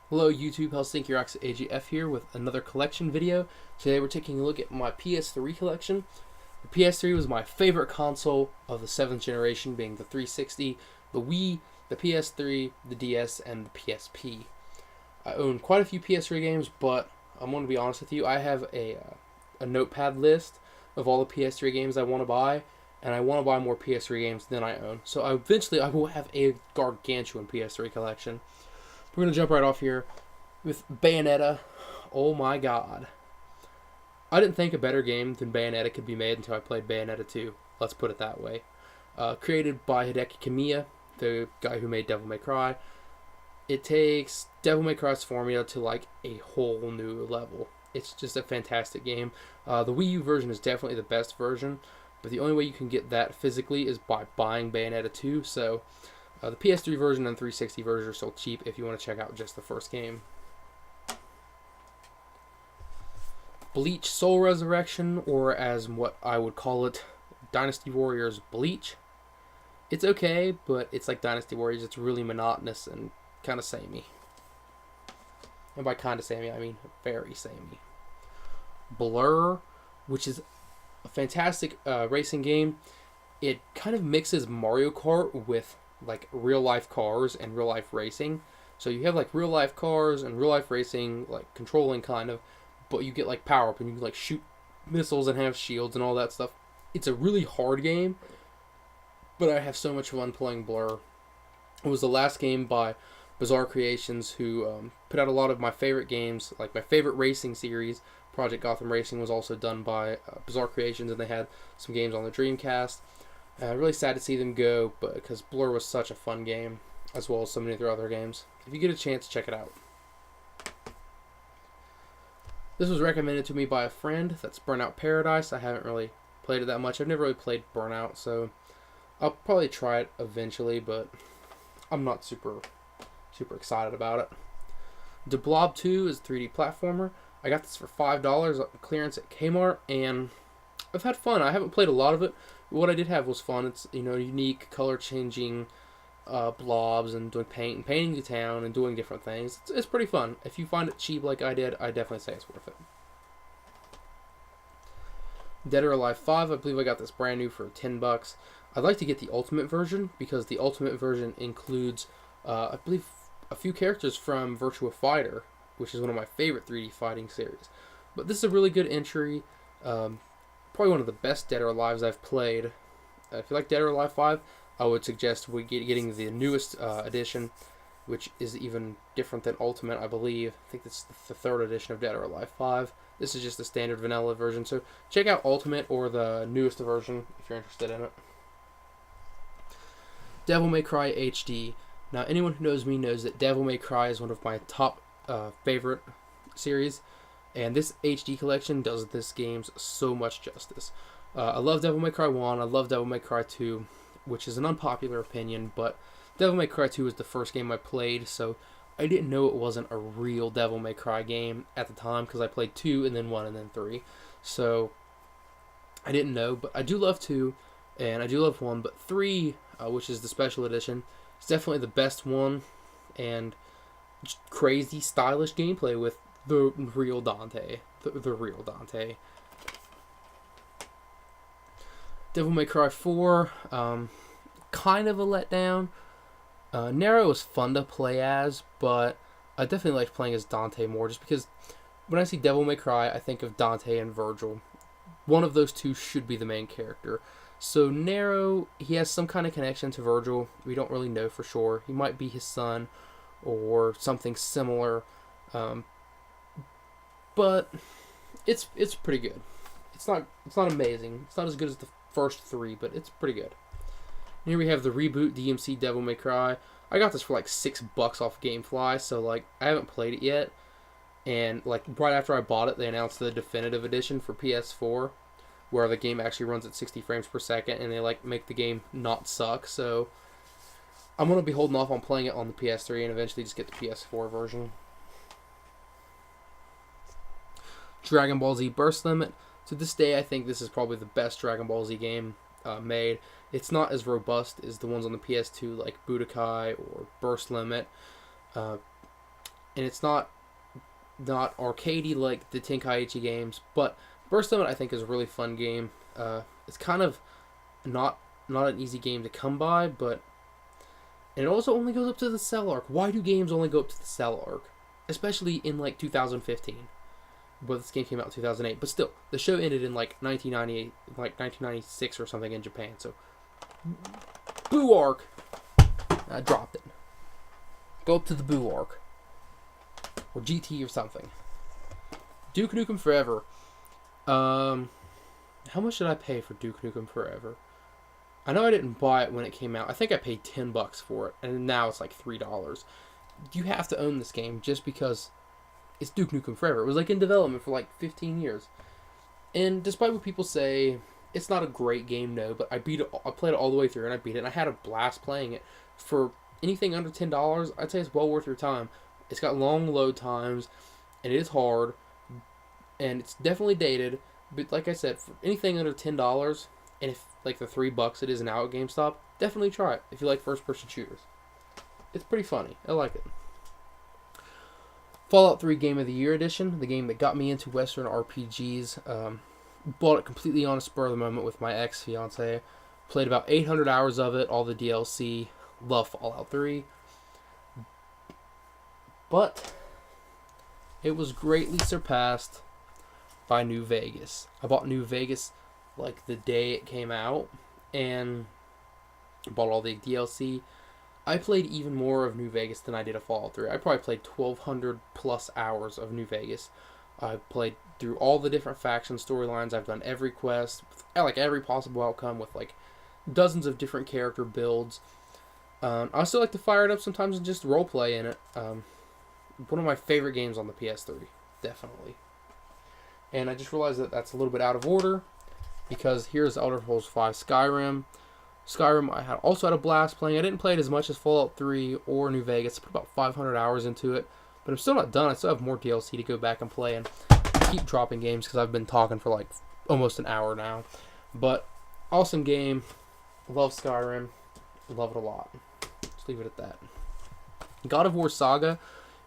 Hello YouTube, Helsinki AGF here with another collection video. Today we're taking a look at my PS3 collection. The PS3 was my favorite console of the 7th generation, being the 360, the Wii, the PS3, the DS, and the PSP. I own quite a few PS3 games, but I'm going to be honest with you, I have a notepad list of all the PS3 games I want to buy, and I want to buy more PS3 games than I own. So eventually I will have a gargantuan PS3 collection. We're going to jump right off here with Bayonetta. Oh my god. I didn't think a better game than Bayonetta could be made until I played Bayonetta 2. Let's put it that way. Created by Hideki Kamiya, the guy who made Devil May Cry. It takes Devil May Cry's formula to like a whole new level. It's just a fantastic game. The Wii U version is definitely the best version, but the only way you can get that physically is by buying Bayonetta 2, so the PS3 version and 360 version are still cheap if you want to check out just the first game. Bleach Soul Resurrection, or as what I would call it, Dynasty Warriors Bleach. It's okay, but it's like Dynasty Warriors. It's really monotonous and kind of samey. And by kind of samey, I mean very samey. Blur, which is a fantastic racing game. It kind of mixes Mario Kart with like real life cars and real life racing. So you have like real life cars and real life racing, like controlling kind of, but you get like power up and you can like shoot missiles and have shields and all that stuff. It's a really hard game, but I have so much fun playing Blur. It was the last game by Bizarre Creations, who put out a lot of my favorite games, like my favorite racing series. Project Gotham Racing was also done by Bizarre Creations, and they had some games on the Dreamcast. Really sad to see them go, but because Blur was such a fun game, as well as so many of their other games. If you get a chance, check it out. This was recommended to me by a friend. That's Burnout Paradise. I haven't really played it that much. I've never really played Burnout, so I'll probably try it eventually, but I'm not super excited about it. The Blob 2 is a 3D platformer. I got this for $5 on clearance at Kmart, and I've had fun. I haven't played a lot of it. What I did have was fun. It's, unique, color-changing blobs and doing painting the town and doing different things. It's pretty fun. If you find it cheap like I did, I definitely say it's worth it. Dead or Alive 5, I believe I got this brand new for $10. I'd like to get the Ultimate version because the Ultimate version includes, I believe, a few characters from Virtua Fighter, which is one of my favorite 3D fighting series. But this is a really good entry. Probably one of the best Dead or Alives I've played. If you like Dead or Alive 5, I would suggest getting the newest edition, which is even different than Ultimate, I believe. I think it's the third edition of Dead or Alive 5. This is just the standard vanilla version, so check out Ultimate or the newest version if you're interested in it. Devil May Cry HD. Now, anyone who knows me knows that Devil May Cry is one of my top favorite series. And this HD collection does this game so much justice. I love Devil May Cry 1, I love Devil May Cry 2, which is an unpopular opinion, but Devil May Cry 2 was the first game I played, so I didn't know it wasn't a real Devil May Cry game at the time, because I played 2 and then 1 and then 3. So I didn't know, but I do love 2, and I do love 1, but 3, which is the special edition, is definitely the best one, and just crazy, stylish gameplay with the real Dante. The real Dante. Devil May Cry 4, kind of a letdown. Nero was fun to play as, but I definitely liked playing as Dante more, just because when I see Devil May Cry, I think of Dante and Virgil. One of those two should be the main character. So Nero, he has some kind of connection to Virgil. We don't really know for sure. He might be his son or something similar. But it's pretty good. It's not amazing. It's not as good as the first 3, but it's pretty good. And here we have the reboot DMC Devil May Cry. I got this for like $6 off GameFly, so like I haven't played it yet. And like right after I bought it, they announced the definitive edition for PS4, where the game actually runs at 60 frames per second, and they like make the game not suck. So I'm gonna be holding off on playing it on the PS3 and eventually just get the PS4 version. Dragon Ball Z Burst Limit. To this day, I think this is probably the best Dragon Ball Z game made. It's not as robust as the ones on the PS2 like Budokai or Burst Limit. and it's not arcadey like the Tenkaichi games, but Burst Summit I think is a really fun game. It's kind of not an easy game to come by, but and it also only goes up to the Cell arc. Why do games only go up to the Cell arc? Especially in like 2015. But this game came out in 2008. But still, the show ended in like 1998, like 1996 or something in Japan. So, Boo arc. I dropped it. Go up to the Boo arc. Or GT or something. Duke Nukem Forever. How much did I pay for Duke Nukem Forever? I know I didn't buy it when it came out. I think I paid $10 for it, and now it's like $3. You have to own this game just because it's Duke Nukem Forever. It was like in development for like 15 years. And despite what people say, it's not a great game, no, but I played it all the way through and I beat it, and I had a blast playing it. For anything under $10, I'd say it's well worth your time. It's got long load times, and it is hard, and it's definitely dated, but like I said, for anything under $10, and if like the $3 it is now at GameStop, definitely try it if you like first-person shooters. It's pretty funny. I like it. Fallout 3 Game of the Year Edition, the game that got me into Western RPGs. Bought it completely on a spur of the moment with my ex-fiance. Played about 800 hours of it, all the DLC. Love Fallout 3. But it was greatly surpassed by New Vegas. I bought New Vegas like the day it came out and bought all the DLC. I played even more of New Vegas than I did of Fallout 3. I probably played 1,200 plus hours of New Vegas. I played through all the different faction storylines. I've done every quest, like every possible outcome with like dozens of different character builds. I also like to fire it up sometimes and just roleplay in it. One of my favorite games on the PS3, definitely. And I just realized that that's a little bit out of order, because here's Elder Scrolls V Skyrim. Skyrim I also had a blast playing. I didn't play it as much as Fallout 3 or New Vegas. I put about 500 hours into it, but I'm still not done. I still have more DLC to go back and play, and keep dropping games because I've been talking for like almost an hour now. But awesome game. Love Skyrim. Love it a lot. Just leave it at that. God of War Saga,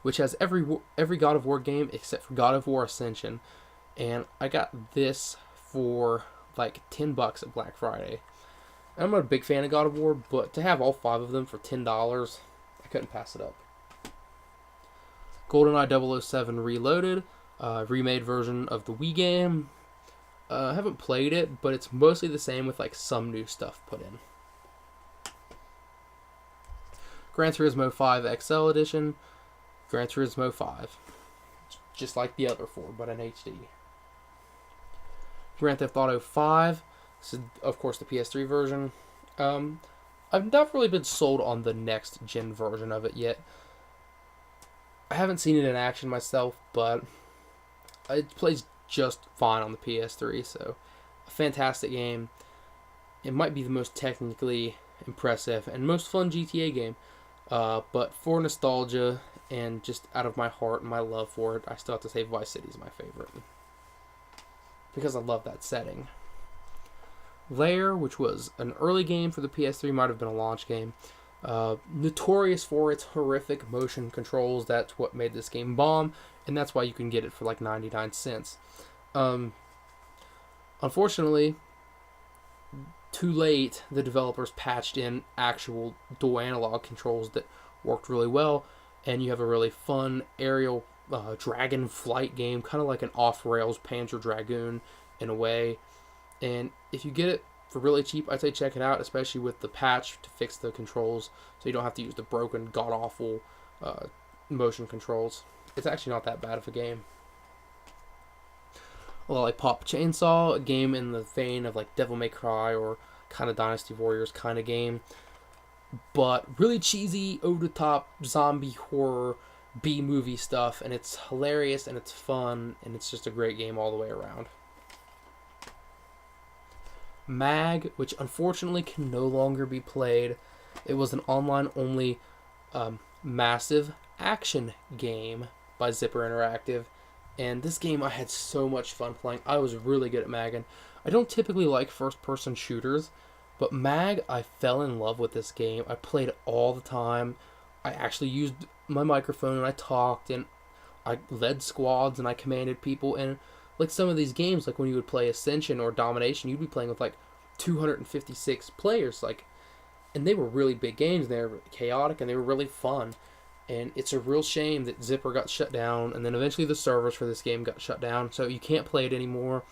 which has every God of War game except for God of War Ascension. And I got this for like $10 at Black Friday. I'm not a big fan of God of War, but to have all 5 of them for $10, I couldn't pass it up. GoldenEye 007 Reloaded, remade version of the Wii game. I haven't played it, but it's mostly the same with like some new stuff put in. Gran Turismo 5 XL Edition, Gran Turismo 5. Just like the other 4, but in HD. Grand Theft Auto 5. This is, of course, the PS3 version. I've not really been sold on the next gen version of it yet. I haven't seen it in action myself, but it plays just fine on the PS3, so a fantastic game. It might be the most technically impressive and most fun GTA game, but for nostalgia and just out of my heart and my love for it, I still have to say Vice City is my favorite, because I love that setting. Lair, which was an early game for the PS3, might have been a launch game. Notorious for its horrific motion controls. That's what made this game bomb, and that's why you can get it for like 99 cents. Unfortunately, too late, the developers patched in actual dual analog controls that worked really well, and you have a really fun aerial dragon flight game, kind of like an off-rails Panzer Dragoon in a way. And if you get it for really cheap, I'd say check it out, especially with the patch to fix the controls, so you don't have to use the broken, god-awful motion controls. It's actually not that bad of a game. Lollipop Chainsaw, a game in the vein of like Devil May Cry or kind of Dynasty Warriors kind of game, but really cheesy, over-the-top zombie horror B-movie stuff, and it's hilarious and it's fun, and it's just a great game all the way around. Mag, which unfortunately can no longer be played. It was an online-only massive action game by Zipper Interactive, and this game I had so much fun playing. I was really good at Mag, and I don't typically like first-person shooters, but Mag, I fell in love with this game. I played it all the time. I actually used my microphone and I talked and I led squads and I commanded people. And like some of these games, like when you would play Ascension or Domination, you'd be playing with like 256 players, like, and they were really big games. They were chaotic and they were really fun. And it's a real shame that Zipper got shut down, and then eventually the servers for this game got shut down, so you can't play it anymore.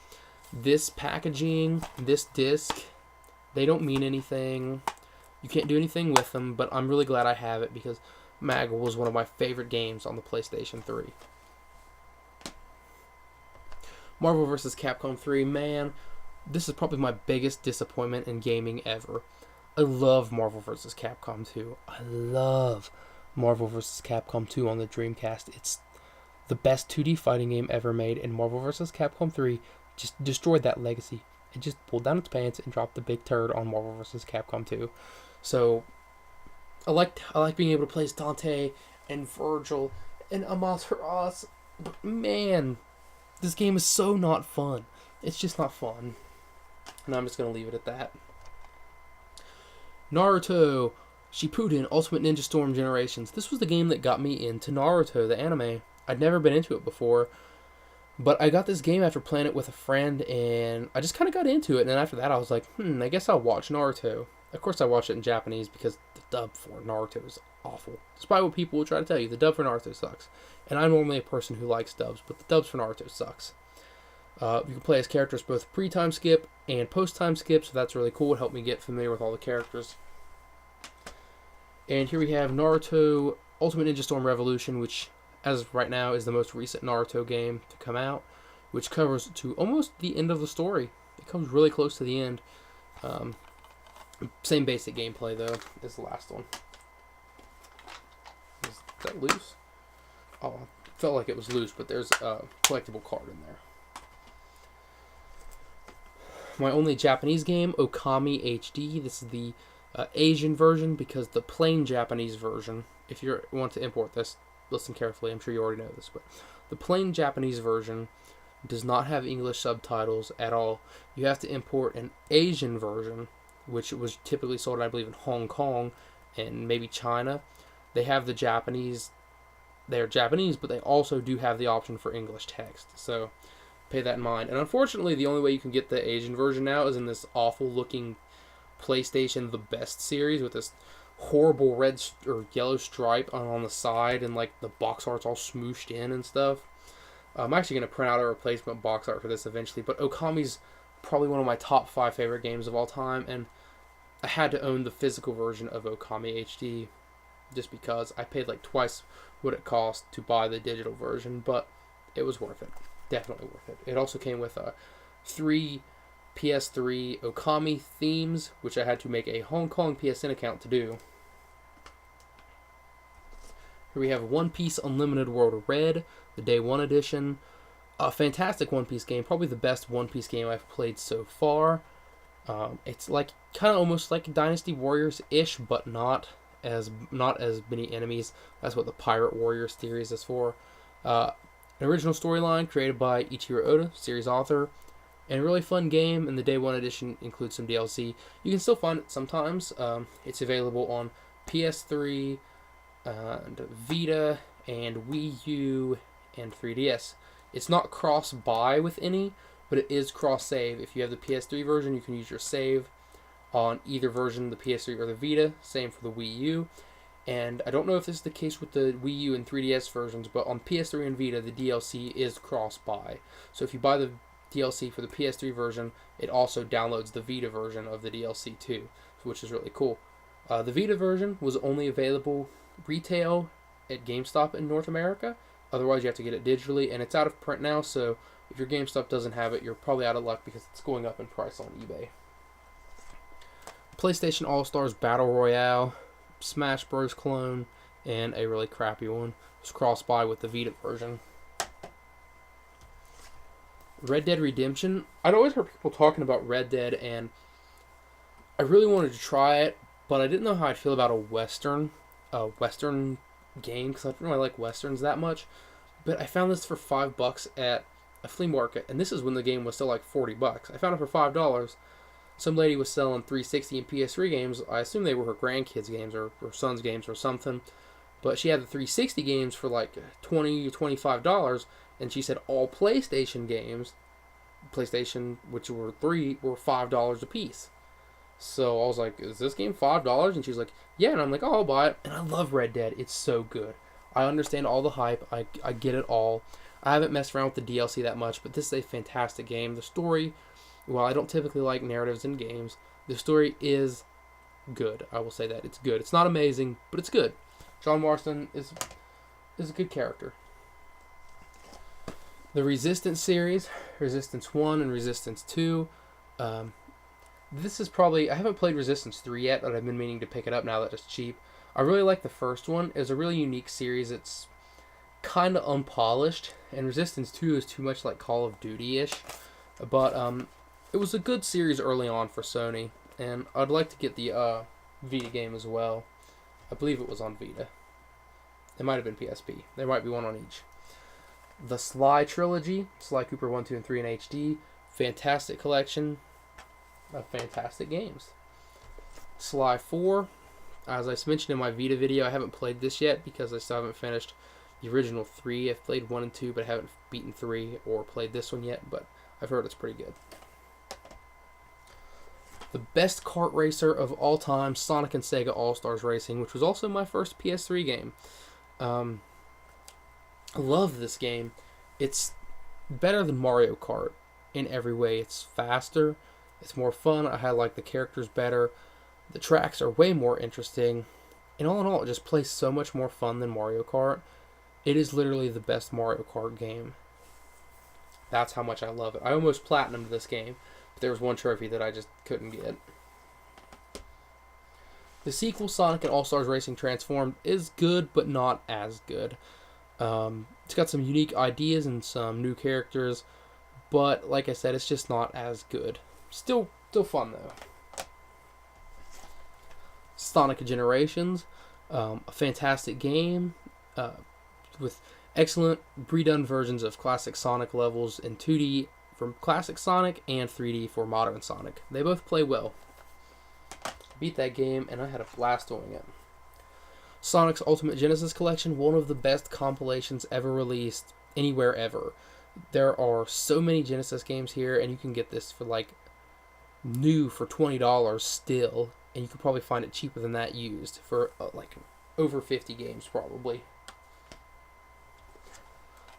This packaging, this disc, they don't mean anything. You can't do anything with them, but I'm really glad I have it because Maggle was one of my favorite games on the PlayStation 3. Marvel vs. Capcom 3, man, this is probably my biggest disappointment in gaming ever. I love Marvel vs. Capcom 2. I love Marvel vs. Capcom 2 on the Dreamcast. It's the best 2D fighting game ever made, and Marvel vs. Capcom 3 just destroyed that legacy. It just pulled down its pants and dropped the big turd on Marvel vs. Capcom 2. So I like being able to play as Dante and Virgil and Amaterasu, but man, this game is so not fun. It's just not fun. And I'm just going to leave it at that. Naruto Shippuden Ultimate Ninja Storm Generations. This was the game that got me into Naruto, the anime. I'd never been into it before, but I got this game after playing it with a friend, and I just kind of got into it, and then after that I was like, I guess I'll watch Naruto. Of course I watched it in Japanese because the dub for Naruto is awful. Despite what people will try to tell you, the dub for Naruto sucks. And I'm normally a person who likes dubs, but the dubs for Naruto sucks. You can play as characters both pre-time skip and post-time skip, so that's really cool. It helped me get familiar with all the characters. And here we have Naruto Ultimate Ninja Storm Revolution, which, as of right now, is the most recent Naruto game to come out, which covers to almost the end of the story. It comes really close to the end. Same basic gameplay, though, as the last one. Is that loose? Oh, I felt like it was loose, but there's a collectible card in there. My only Japanese game, Okami HD. This is the Asian version, because the plain Japanese version, if you want to import this, listen carefully, I'm sure you already know this, but the plain Japanese version does not have English subtitles at all. You have to import an Asian version, which was typically sold, I believe, in Hong Kong and maybe China. They have the Japanese, they're Japanese, but they also do have the option for English text, so pay that in mind. And unfortunately, the only way you can get the Asian version now is in this awful looking PlayStation The Best series with this horrible red or yellow stripe on the side, and like the box art's all smooshed in and stuff. I'm actually going to print out a replacement box art for this eventually, but Okami's probably one of my top 5 favorite games of all time, and I had to own the physical version of Okami HD just because I paid like twice what it cost to buy the digital version, but it was worth it. Definitely worth it. It also came with 3 PS3 Okami themes, which I had to make a Hong Kong PSN account to do. Here we have One Piece Unlimited World Red, the Day 1 edition. A fantastic One Piece game, probably the best One Piece game I've played so far. It's like kind of almost like Dynasty Warriors-ish, but not as many enemies. That's what the Pirate Warriors series is for. An original storyline created by Ichiro Oda, series author, and a really fun game. And the Day 1 edition includes some DLC. You can still find it sometimes. It's available on PS3, and Vita, and Wii U, and 3DS. It's not cross-buy with any, but it is cross-save. If you have the PS3 version, you can use your save on either version, the PS3 or the Vita. Same for the Wii U. And I don't know if this is the case with the Wii U and 3DS versions, but on PS3 and Vita, the DLC is cross-buy. So if you buy the DLC for the PS3 version, it also downloads the Vita version of the DLC too, which is really cool. The Vita version was only available retail at GameStop in North America. Otherwise, you have to get it digitally, and it's out of print now, so if your GameStop doesn't have it, you're probably out of luck because it's going up in price on eBay. PlayStation All-Stars Battle Royale, Smash Bros. Clone, and a really crappy one. It's cross-buy with the Vita version. Red Dead Redemption. I'd always heard people talking about Red Dead, and I really wanted to try it, but I didn't know how I'd feel about a Western game, because I don't really like Westerns that much. But I found this for $5 at a flea market, and this is when the game was still like $40. I found it for $5. Some lady was selling 360 and PS3 games. I assume they were her grandkids' games or son's games or something. But she had the 360 games for like $20 to $25, and she said all PlayStation games, PlayStation, which were three, were $5 a piece. So I was like, is this game $5? And she's like, yeah. And I'm like, oh, I'll buy it. And I love Red Dead. It's so good. I understand all the hype. I get it all. I haven't messed around with the DLC that much, but this is a fantastic game. The story, while I don't typically like narratives in games, the story is good. I will say that. It's good. It's not amazing, but it's good. John Marston is a good character. The Resistance series, Resistance 1 and Resistance 2. This is probably... I haven't played Resistance 3 yet, but I've been meaning to pick it up now that it's cheap. I really like the first one. It was a really unique series. It's kind of unpolished, and Resistance 2 is too much like Call of Duty-ish. But it was a good series early on for Sony, and I'd like to get the Vita game as well. I believe it was on Vita. It might have been PSP. There might be one on each. The Sly trilogy, Sly Cooper 1, 2, and 3 in HD. Fantastic collection of fantastic games. Sly 4, as I mentioned in my Vita video, I haven't played this yet because I still haven't finished the original 3. I've played 1 and 2, but I haven't beaten 3 or played this one yet, but I've heard it's pretty good. The best kart racer of all time, Sonic and Sega All-Stars Racing, which was also my first PS3 game. I love this game. It's better than Mario Kart in every way. It's faster. It's more fun. I like the characters better. The tracks are way more interesting. And all in all, it just plays so much more fun than Mario Kart. It is literally the best Mario Kart game. That's how much I love it. I almost platinumed this game. There was one trophy that I just couldn't get. The sequel, Sonic and All-Stars Racing Transformed, is good, but not as good. It's got some unique ideas and some new characters, but like I said, it's just not as good. Still fun, though. Sonic Generations, a fantastic game with excellent redone versions of classic Sonic levels in 2D for classic Sonic and 3D for modern Sonic. They both play well. Beat that game, and I had a blast doing it. Sonic's Ultimate Genesis Collection, one of the best compilations ever released anywhere ever. There are so many Genesis games here, and you can get this for like new for $20 still, and you could probably find it cheaper than that used for like over 50 games probably.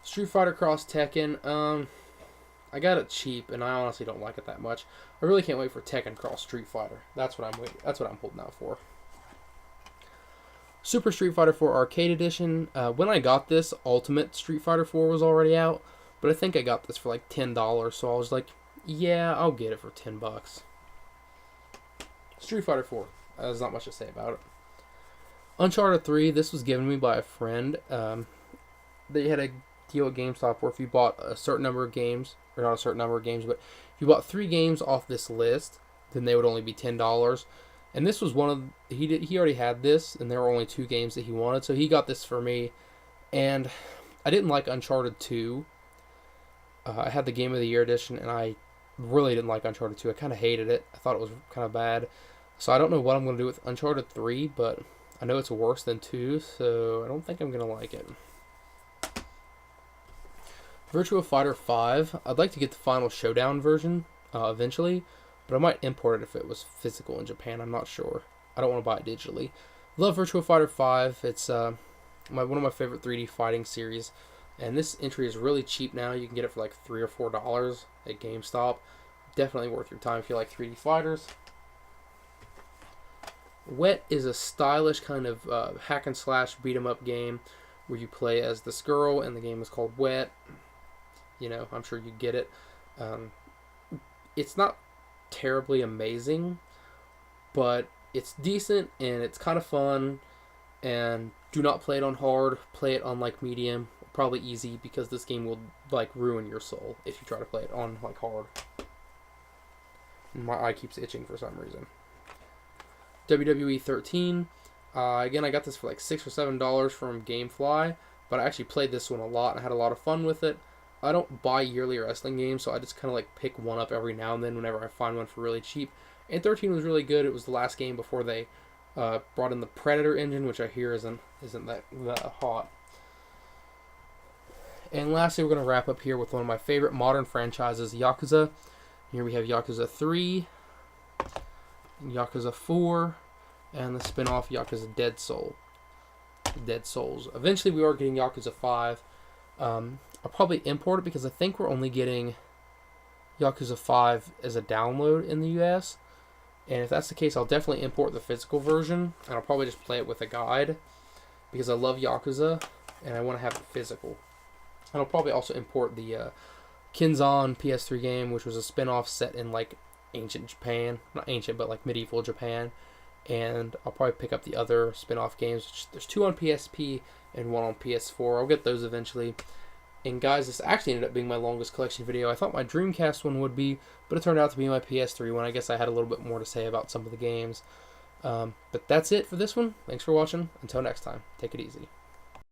Street Fighter Cross Tekken, I got it cheap, and I honestly don't like it that much. I really can't wait for Tekken Cross Street Fighter. That's what I'm holding out for. Super Street Fighter 4 Arcade Edition. When I got this, Ultimate Street Fighter 4 was already out, but I think I got this for like $10, so I was like, yeah, I'll get it for $10. Street Fighter 4. There's not much to say about it. Uncharted 3. This was given to me by a friend. They had a deal at GameStop where if you bought a certain number of games, or not a certain number of games, but if you bought 3 games off this list, then they would only be $10. And this was one of... He already had this, and there were only 2 games that he wanted, so he got this for me. And I didn't like Uncharted 2. I had the Game of the Year edition, and I really didn't like Uncharted 2. I kind of hated it. I thought it was kind of bad. So I don't know what I'm going to do with Uncharted 3, but I know it's worse than 2, so I don't think I'm going to like it. Virtua Fighter 5. I'd like to get the Final Showdown version eventually, but I might import it if it was physical in Japan. I'm not sure. I don't want to buy it digitally. Love Virtua Fighter 5. It's one of my favorite 3D fighting series, and this entry is really cheap now. You can get it for like $3 or $4 at GameStop. Definitely worth your time if you like 3D fighters. Wet is a stylish kind of hack and slash beat 'em up game where you play as this girl, and the game is called Wet. You know, I'm sure you get it. It's not terribly amazing, but it's decent and it's kind of fun. And do not play it on hard. Play it on like medium, probably easy, because this game will like ruin your soul if you try to play it on like hard. My eye keeps itching for some reason. WWE 13. Again, I got this for like $6 or $7 from GameFly, but I actually played this one a lot and had a lot of fun with it. I don't buy yearly wrestling games, so I just kind of like pick one up every now and then whenever I find one for really cheap. And 13 was really good. It was the last game before they Brought in the Predator engine, which I hear isn't that hot. And lastly, we're going to wrap up here with one of my favorite modern franchises, Yakuza. Here we have Yakuza 3, Yakuza 4, and the spin-off Yakuza Dead Souls. Eventually, we are getting Yakuza 5. I'll probably import it because I think we're only getting Yakuza 5 as a download in the US. And if that's the case, I'll definitely import the physical version, and I'll probably just play it with a guide because I love Yakuza and I want to have it physical. And I'll probably also import the Kinzan PS3 game, which was a spin-off set in like ancient Japan. Not ancient, but like medieval Japan. And I'll probably pick up the other spin-off games. There's 2 on PSP and 1 on PS4. I'll get those eventually. And guys, this actually ended up being my longest collection video. I thought my Dreamcast one would be, but it turned out to be my PS3 one. I guess I had a little bit more to say about some of the games. But that's it for this one. Thanks for watching. Until next time, take it easy.